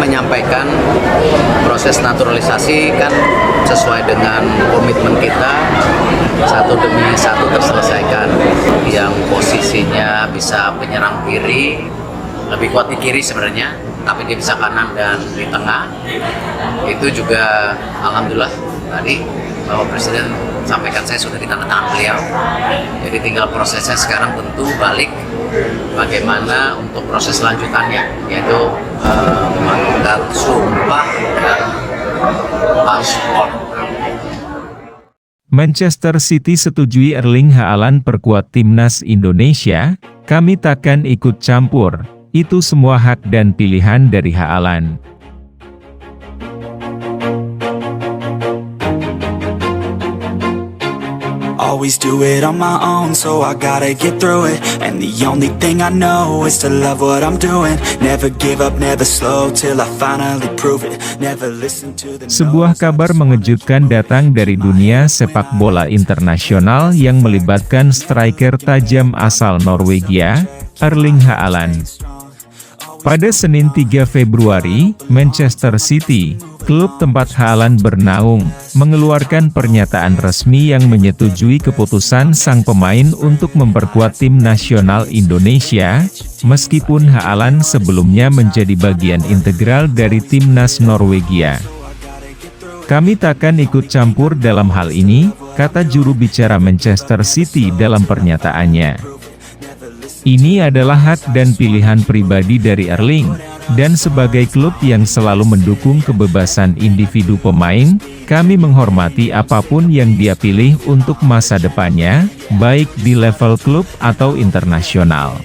menyampaikan proses naturalisasi kan sesuai dengan komitmen kita, satu demi satu terselesaikan. Yang posisinya bisa penyerang kiri, lebih kuat di kiri sebenarnya, tapi dia bisa kanan dan di tengah. Itu juga alhamdulillah tadi Bapak Presiden sampaikan saya sudah ditandatangan beliau. Jadi tinggal prosesnya sekarang tentu balik bagaimana untuk proses lanjutannya, yaitu melakukan sumpah dan paspor. Manchester City setujui Erling Haaland perkuat timnas Indonesia, kami takkan ikut campur, itu semua hak dan pilihan dari Haaland. Always do it on my own, so I gotta get through it. And the only thing I know is to love what I'm doing. Never give up, never slow, till I finally prove it. Never listen to the Sebuah kabar mengejutkan datang dari dunia sepak bola internasional yang melibatkan striker tajam asal Norwegia, Erling Haaland. Pada Senin 3 Februari, Manchester City, klub tempat Haaland bernaung, mengeluarkan pernyataan resmi yang menyetujui keputusan sang pemain untuk memperkuat tim nasional Indonesia, meskipun Haaland sebelumnya menjadi bagian integral dari timnas Norwegia. Kami takkan ikut campur dalam hal ini, kata juru bicara Manchester City dalam pernyataannya. Ini adalah hak dan pilihan pribadi dari Erling, dan sebagai klub yang selalu mendukung kebebasan individu pemain, kami menghormati apapun yang dia pilih untuk masa depannya, baik di level klub atau internasional.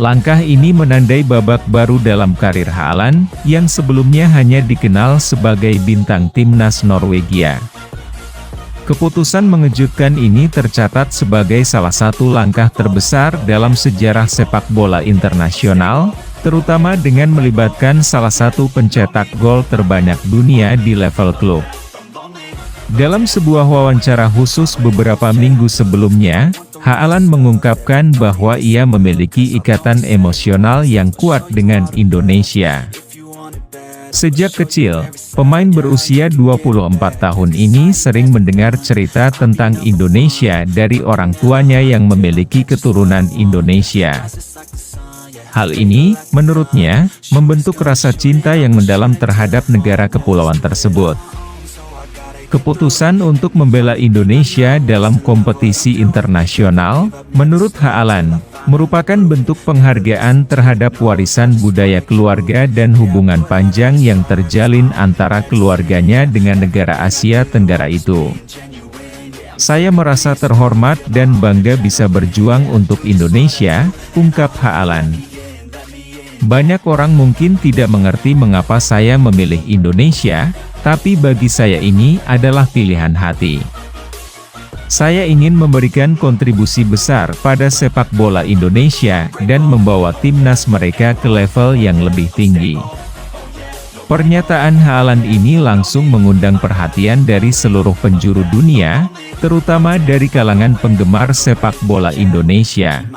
Langkah ini menandai babak baru dalam karir Haaland, yang sebelumnya hanya dikenal sebagai bintang timnas Norwegia. Keputusan mengejutkan ini tercatat sebagai salah satu langkah terbesar dalam sejarah sepak bola internasional, terutama dengan melibatkan salah satu pencetak gol terbanyak dunia di level klub. Dalam sebuah wawancara khusus beberapa minggu sebelumnya, Haaland mengungkapkan bahwa ia memiliki ikatan emosional yang kuat dengan Indonesia. Sejak kecil, pemain berusia 24 tahun ini sering mendengar cerita tentang Indonesia dari orang tuanya yang memiliki keturunan Indonesia. Hal ini, menurutnya, membentuk rasa cinta yang mendalam terhadap negara kepulauan tersebut. Keputusan untuk membela Indonesia dalam kompetisi internasional, menurut Haaland, merupakan bentuk penghargaan terhadap warisan budaya keluarga dan hubungan panjang yang terjalin antara keluarganya dengan negara Asia Tenggara itu. Saya merasa terhormat dan bangga bisa berjuang untuk Indonesia, ungkap Haaland. Banyak orang mungkin tidak mengerti mengapa saya memilih Indonesia, tapi bagi saya ini adalah pilihan hati. Saya ingin memberikan kontribusi besar pada sepak bola Indonesia dan membawa timnas mereka ke level yang lebih tinggi. Pernyataan Haaland ini langsung mengundang perhatian dari seluruh penjuru dunia, terutama dari kalangan penggemar sepak bola Indonesia.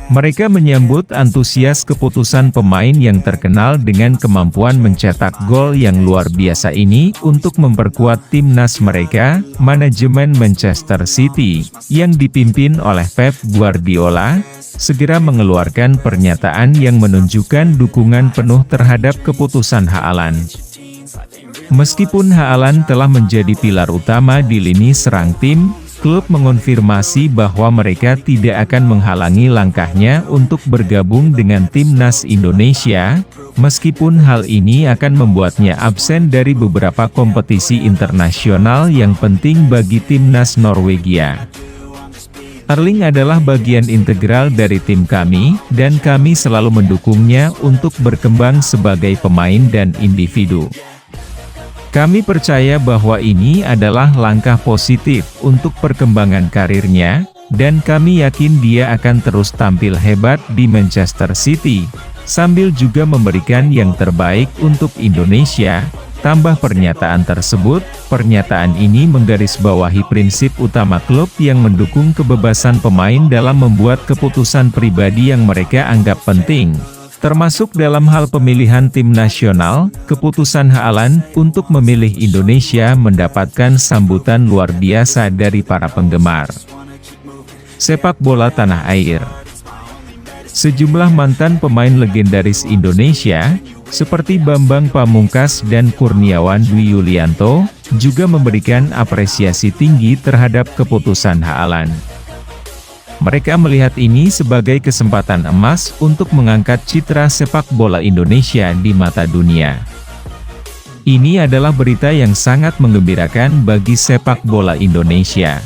Mereka menyambut antusias keputusan pemain yang terkenal dengan kemampuan mencetak gol yang luar biasa ini untuk memperkuat timnas mereka. Manajemen Manchester City, yang dipimpin oleh Pep Guardiola, segera mengeluarkan pernyataan yang menunjukkan dukungan penuh terhadap keputusan Haaland. Meskipun Haaland telah menjadi pilar utama di lini serang tim, klub mengonfirmasi bahwa mereka tidak akan menghalangi langkahnya untuk bergabung dengan timnas Indonesia, meskipun hal ini akan membuatnya absen dari beberapa kompetisi internasional yang penting bagi timnas Norwegia. Erling adalah bagian integral dari tim kami, dan kami selalu mendukungnya untuk berkembang sebagai pemain dan individu. Kami percaya bahwa ini adalah langkah positif untuk perkembangan karirnya, dan kami yakin dia akan terus tampil hebat di Manchester City, sambil juga memberikan yang terbaik untuk Indonesia, tambah pernyataan tersebut. Pernyataan ini menggarisbawahi prinsip utama klub yang mendukung kebebasan pemain dalam membuat keputusan pribadi yang mereka anggap penting. Termasuk dalam hal pemilihan tim nasional, keputusan Haaland untuk memilih Indonesia mendapatkan sambutan luar biasa dari para penggemar sepak bola tanah air. Sejumlah mantan pemain legendaris Indonesia, seperti Bambang Pamungkas dan Kurniawan Dwi Yulianto, juga memberikan apresiasi tinggi terhadap keputusan Haaland. Mereka melihat ini sebagai kesempatan emas untuk mengangkat citra sepak bola Indonesia di mata dunia. Ini adalah berita yang sangat menggembirakan bagi sepak bola Indonesia.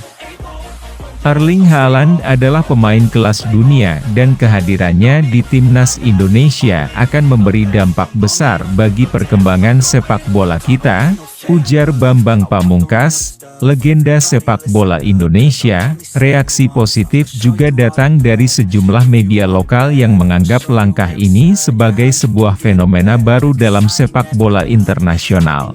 Erling Haaland adalah pemain kelas dunia dan kehadirannya di timnas Indonesia akan memberi dampak besar bagi perkembangan sepak bola kita, ujar Bambang Pamungkas, legenda sepak bola Indonesia. Reaksi positif juga datang dari sejumlah media lokal yang menganggap langkah ini sebagai sebuah fenomena baru dalam sepak bola internasional.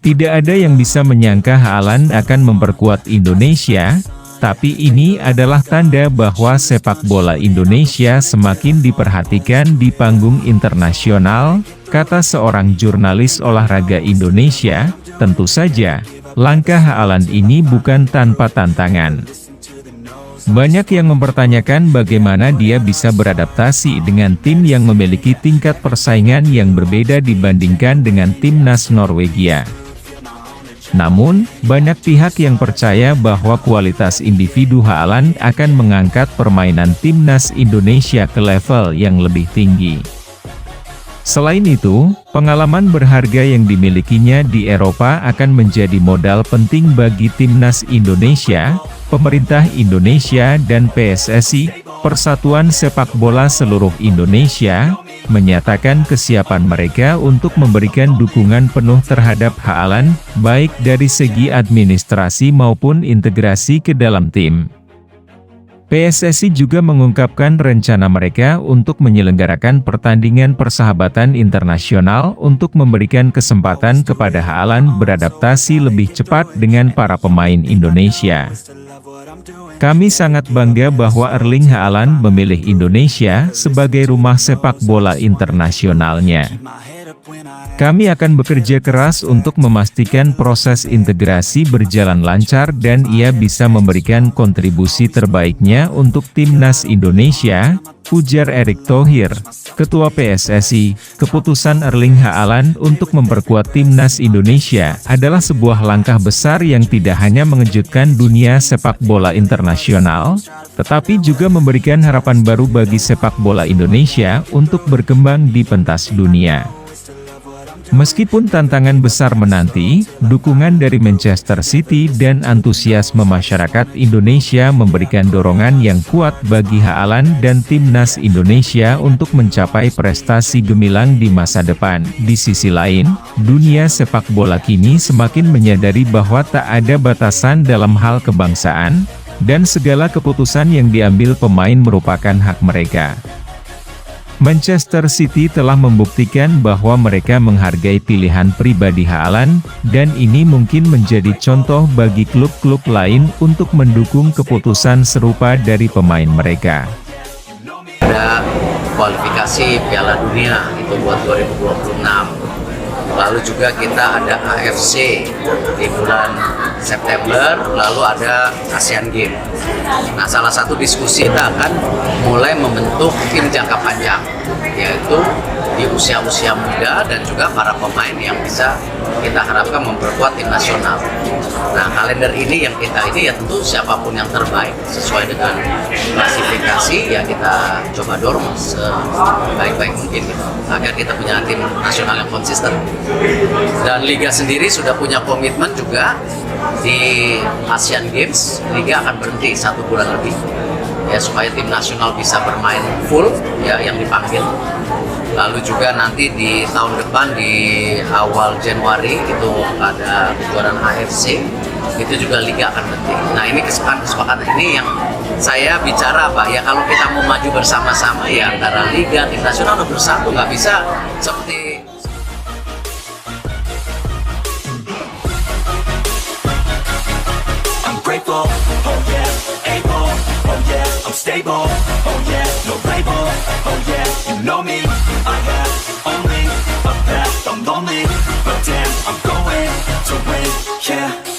Tidak ada yang bisa menyangka Haaland akan memperkuat Indonesia, tapi ini adalah tanda bahwa sepak bola Indonesia semakin diperhatikan di panggung internasional, kata seorang jurnalis olahraga Indonesia. Tentu saja, langkah Haaland ini bukan tanpa tantangan. Banyak yang mempertanyakan bagaimana dia bisa beradaptasi dengan tim yang memiliki tingkat persaingan yang berbeda dibandingkan dengan timnas Norwegia. Namun, banyak pihak yang percaya bahwa kualitas individu Haaland akan mengangkat permainan timnas Indonesia ke level yang lebih tinggi. Selain itu, pengalaman berharga yang dimilikinya di Eropa akan menjadi modal penting bagi timnas Indonesia. Pemerintah Indonesia dan PSSI, Persatuan Sepak Bola Seluruh Indonesia, menyatakan kesiapan mereka untuk memberikan dukungan penuh terhadap Haaland, baik dari segi administrasi maupun integrasi ke dalam tim. PSSI juga mengungkapkan rencana mereka untuk menyelenggarakan pertandingan persahabatan internasional untuk memberikan kesempatan kepada Haaland beradaptasi lebih cepat dengan para pemain Indonesia. Kami sangat bangga bahwa Erling Haaland memilih Indonesia sebagai rumah sepak bola internasionalnya. Kami akan bekerja keras untuk memastikan proses integrasi berjalan lancar dan ia bisa memberikan kontribusi terbaiknya untuk timnas Indonesia, ujar Erick Thohir, Ketua PSSI. Keputusan Erling Haaland untuk memperkuat timnas Indonesia adalah sebuah langkah besar yang tidak hanya mengejutkan dunia sepak bola internasional, tetapi juga memberikan harapan baru bagi sepak bola Indonesia untuk berkembang di pentas dunia. Meskipun tantangan besar menanti, dukungan dari Manchester City dan antusiasme masyarakat Indonesia memberikan dorongan yang kuat bagi Haaland dan timnas Indonesia untuk mencapai prestasi gemilang di masa depan. Di sisi lain, dunia sepak bola kini semakin menyadari bahwa tak ada batasan dalam hal kebangsaan, dan segala keputusan yang diambil pemain merupakan hak mereka. Manchester City telah membuktikan bahwa mereka menghargai pilihan pribadi Haaland, dan ini mungkin menjadi contoh bagi klub-klub lain untuk mendukung keputusan serupa dari pemain mereka. Ada kualifikasi Piala Dunia itu buat 2026. Lalu juga kita ada AFC di bulan September, lalu ada Asian Games. Nah, salah satu diskusi kita akan mulai membentuk tim jangka panjang, yaitu di usia-usia muda dan juga para pemain yang bisa kita harapkan memperkuat tim nasional. Nah, kalender ini yang kita ini ya tentu siapapun yang terbaik sesuai dengan klasifikasi ya kita coba dorong sebaik-baik mungkin gitu, agar kita punya tim nasional yang konsisten. Dan Liga sendiri sudah punya komitmen juga di Asian Games, Liga akan berhenti 1 bulan lebih ya supaya tim nasional bisa bermain full ya yang dipanggil. Lalu juga nanti di tahun depan di awal Januari itu ada kejuaraan AFC, itu juga Liga akan berhenti. Nah, ini kesepakatan ini yang saya bicara Pak, ya kalau kita mau maju bersama-sama ya antara Liga, tim nasional harus bersatu, nggak bisa seperti I'm grateful, oh yeah, able, oh yeah, I'm stable, oh yeah, no label, oh yeah, you know me, I have only a path, I'm lonely, but damn, I'm going to win, yeah.